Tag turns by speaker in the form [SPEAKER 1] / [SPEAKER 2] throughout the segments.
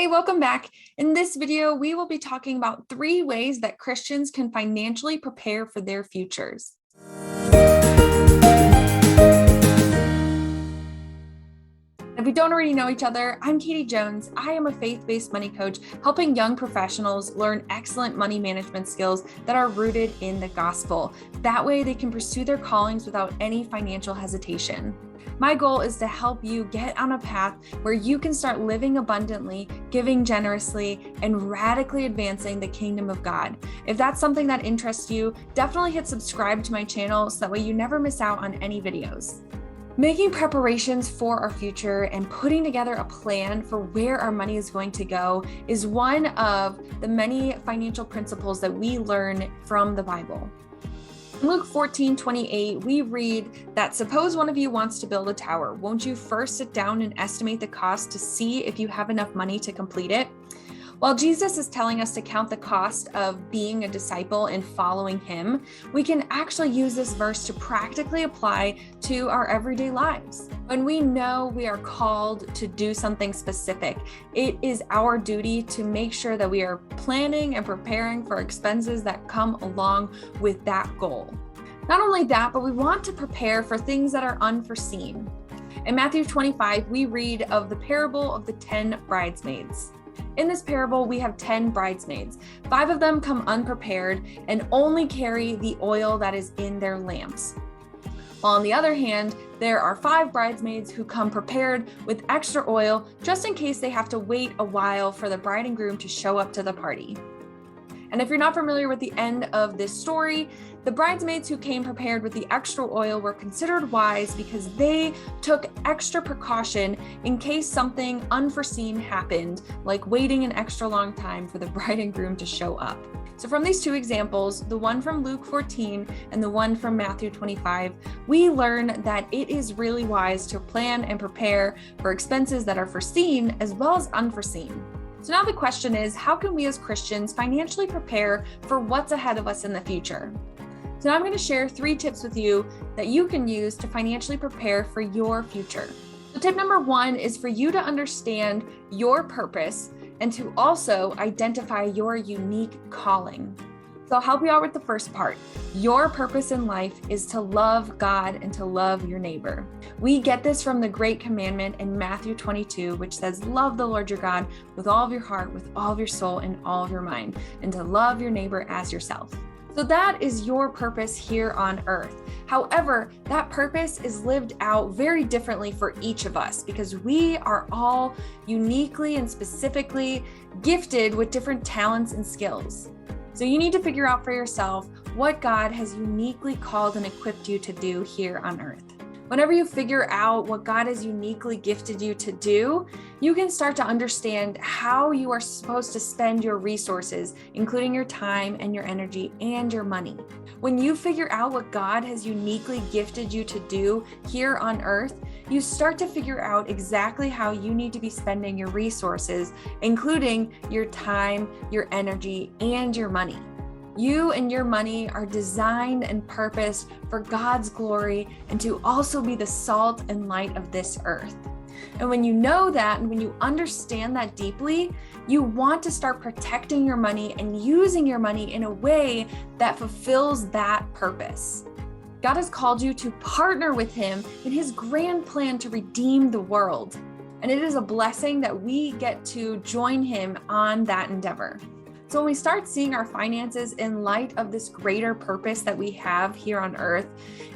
[SPEAKER 1] Hey, welcome back. In this video, we will be talking about 3 ways that Christians can financially prepare for their futures. If we don't already know each other, I'm Katie Jones. I am a faith-based money coach helping young professionals learn excellent money management skills that are rooted in the gospel. That way they can pursue their callings without any financial hesitation. My goal is to help you get on a path where you can start living abundantly, giving generously, and radically advancing the kingdom of God. If that's something that interests you, definitely hit subscribe to my channel so that way you never miss out on any videos. Making preparations for our future and putting together a plan for where our money is going to go is one of the many financial principles that we learn from the Bible. In Luke 14:28, we read that suppose one of you wants to build a tower. Won't you first sit down and estimate the cost to see if you have enough money to complete it? While Jesus is telling us to count the cost of being a disciple and following him, we can actually use this verse to practically apply to our everyday lives. When we know we are called to do something specific, it is our duty to make sure that we are planning and preparing for expenses that come along with that goal. Not only that, but we want to prepare for things that are unforeseen. In Matthew 25, we read of the parable of the 10 bridesmaids. In this parable, we have 10 bridesmaids. 5 of them come unprepared and only carry the oil that is in their lamps. While on the other hand, there are 5 bridesmaids who come prepared with extra oil just in case they have to wait a while for the bride and groom to show up to the party. And if you're not familiar with the end of this story, the bridesmaids who came prepared with the extra oil were considered wise because they took extra precaution in case something unforeseen happened, like waiting an extra long time for the bride and groom to show up. So from these 2 examples, the one from Luke 14 and the one from Matthew 25, we learn that it is really wise to plan and prepare for expenses that are foreseen as well as unforeseen. So now the question is, how can we as Christians financially prepare for what's ahead of us in the future? So now I'm going to share 3 tips with you that you can use to financially prepare for your future. So tip number 1 is for you to understand your purpose and to also identify your unique calling. So I'll help you out with the first part. Your purpose in life is to love God and to love your neighbor. We get this from the great commandment in Matthew 22, which says, love the Lord your God with all of your heart, with all of your soul, and all of your mind, and to love your neighbor as yourself. So that is your purpose here on earth. However, that purpose is lived out very differently for each of us because we are all uniquely and specifically gifted with different talents and skills. So you need to figure out for yourself what God has uniquely called and equipped you to do here on earth. Whenever you figure out what God has uniquely gifted you to do, you can start to understand how you are supposed to spend your resources, including your time and your energy and your money. When you figure out what God has uniquely gifted you to do here on earth, you start to figure out exactly how you need to be spending your resources, including your time, your energy, and your money. You and your money are designed and purposed for God's glory and to also be the salt and light of this earth. And when you know that and when you understand that deeply, you want to start protecting your money and using your money in a way that fulfills that purpose. God has called you to partner with him in his grand plan to redeem the world. And it is a blessing that we get to join him on that endeavor. So when we start seeing our finances in light of this greater purpose that we have here on earth,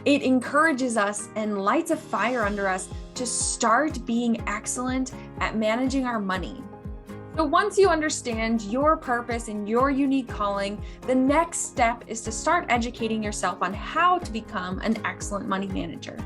[SPEAKER 1] it encourages us and lights a fire under us to start being excellent at managing our money. So once you understand your purpose and your unique calling, the next step is to start educating yourself on how to become an excellent money manager.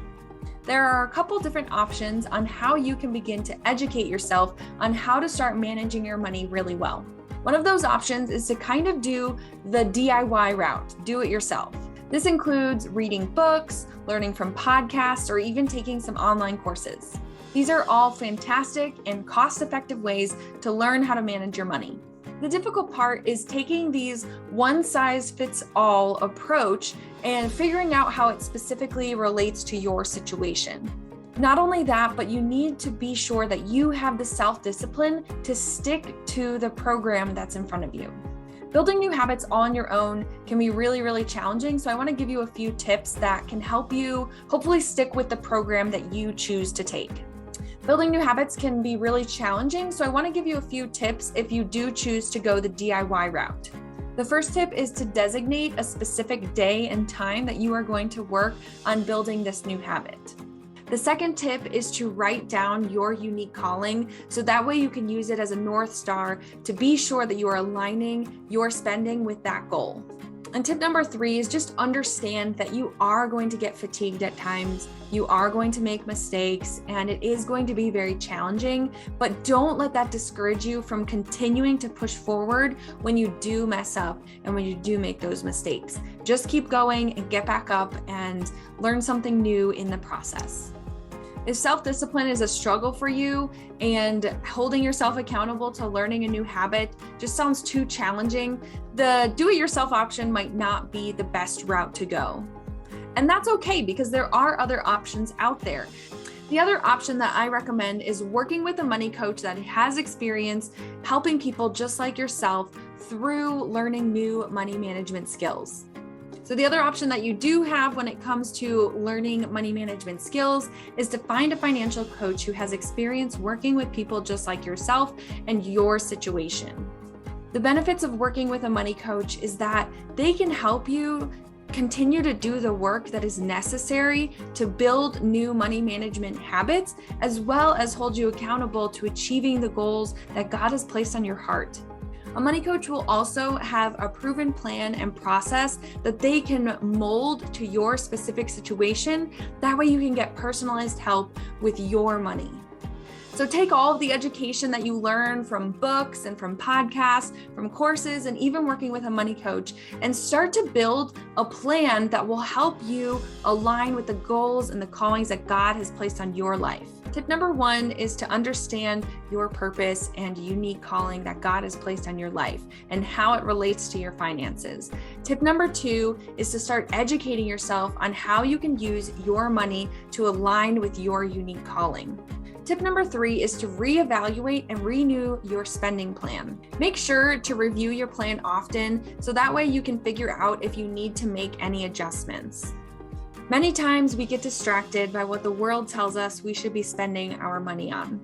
[SPEAKER 1] There are a couple different options on how you can begin to educate yourself on how to start managing your money really well. One of those options is to kind of do the DIY route, do it yourself. This includes reading books, learning from podcasts, or even taking some online courses. These are all fantastic and cost-effective ways to learn how to manage your money. The difficult part is taking these one-size-fits-all approach and figuring out how it specifically relates to your situation. Not only that, but you need to be sure that you have the self-discipline to stick to the program that's in front of you. Building new habits on your own can be really, really challenging. So I want to give you a few tips that can help you hopefully stick with the program that you choose to take. Building new habits can be really challenging. So I want to give you a few tips if you do choose to go the DIY route. The first tip is to designate a specific day and time that you are going to work on building this new habit. The second tip is to write down your unique calling, so that way you can use it as a North Star to be sure that you are aligning your spending with that goal. And tip number 3 is just understand that you are going to get fatigued at times, you are going to make mistakes, and it is going to be very challenging, but don't let that discourage you from continuing to push forward when you do mess up and when you do make those mistakes. Just keep going and get back up and learn something new in the process. If self-discipline is a struggle for you and holding yourself accountable to learning a new habit just sounds too challenging, the do-it-yourself option might not be the best route to go. And that's okay, because there are other options out there. The other option that I recommend is working with a money coach that has experience helping people just like yourself through learning new money management skills. So the other option that you do have when it comes to learning money management skills is to find a financial coach who has experience working with people just like yourself and your situation. The benefits of working with a money coach is that they can help you continue to do the work that is necessary to build new money management habits, as well as hold you accountable to achieving the goals that God has placed on your heart. A money coach will also have a proven plan and process that they can mold to your specific situation. That way you can get personalized help with your money. So take all of the education that you learn from books and from podcasts, from courses, and even working with a money coach, and start to build a plan that will help you align with the goals and the callings that God has placed on your life. Tip number 1 is to understand your purpose and unique calling that God has placed on your life and how it relates to your finances. Tip number 2 is to start educating yourself on how you can use your money to align with your unique calling. Tip number 3 is to reevaluate and renew your spending plan. Make sure to review your plan often, so that way you can figure out if you need to make any adjustments. Many times we get distracted by what the world tells us we should be spending our money on.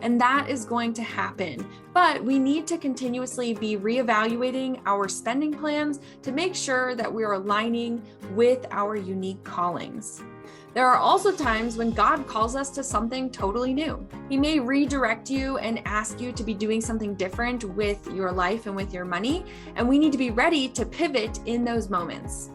[SPEAKER 1] And that is going to happen, but we need to continuously be reevaluating our spending plans to make sure that we're aligning with our unique callings. There are also times when God calls us to something totally new. He may redirect you and ask you to be doing something different with your life and with your money, and we need to be ready to pivot in those moments.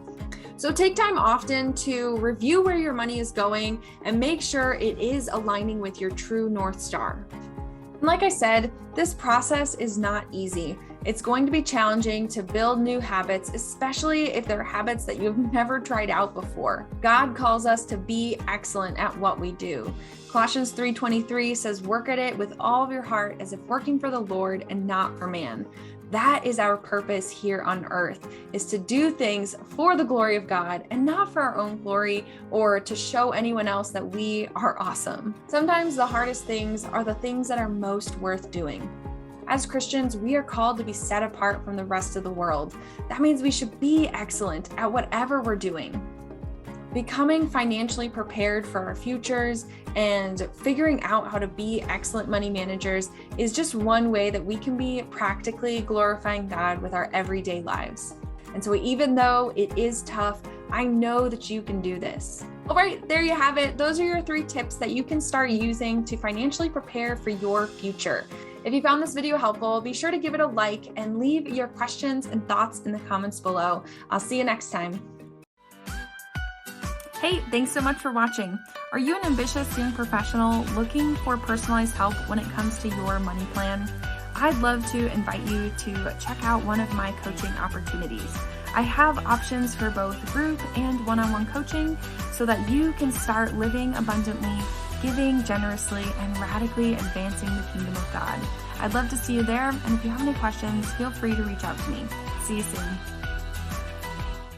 [SPEAKER 1] So take time often to review where your money is going and make sure it is aligning with your true North Star. And like I said, this process is not easy. It's going to be challenging to build new habits, especially if they're habits that you've never tried out before. God calls us to be excellent at what we do. Colossians 3:23 says, "Work at it with all of your heart as if working for the Lord and not for man." That is our purpose here on earth, is to do things for the glory of God and not for our own glory or to show anyone else that we are awesome. Sometimes the hardest things are the things that are most worth doing. As Christians, we are called to be set apart from the rest of the world. That means we should be excellent at whatever we're doing. Becoming financially prepared for our futures and figuring out how to be excellent money managers is just one way that we can be practically glorifying God with our everyday lives. And so even though it is tough, I know that you can do this. All right, there you have it. Those are your 3 tips that you can start using to financially prepare for your future. If you found this video helpful, be sure to give it a like and leave your questions and thoughts in the comments below. I'll see you next time. Hey, thanks so much for watching. Are you an ambitious young professional looking for personalized help when it comes to your money plan? I'd love to invite you to check out one of my coaching opportunities. I have options for both group and one-on-one coaching so that you can start living abundantly, giving generously, and radically advancing the kingdom of God. I'd love to see you there, and if you have any questions, feel free to reach out to me. See you soon.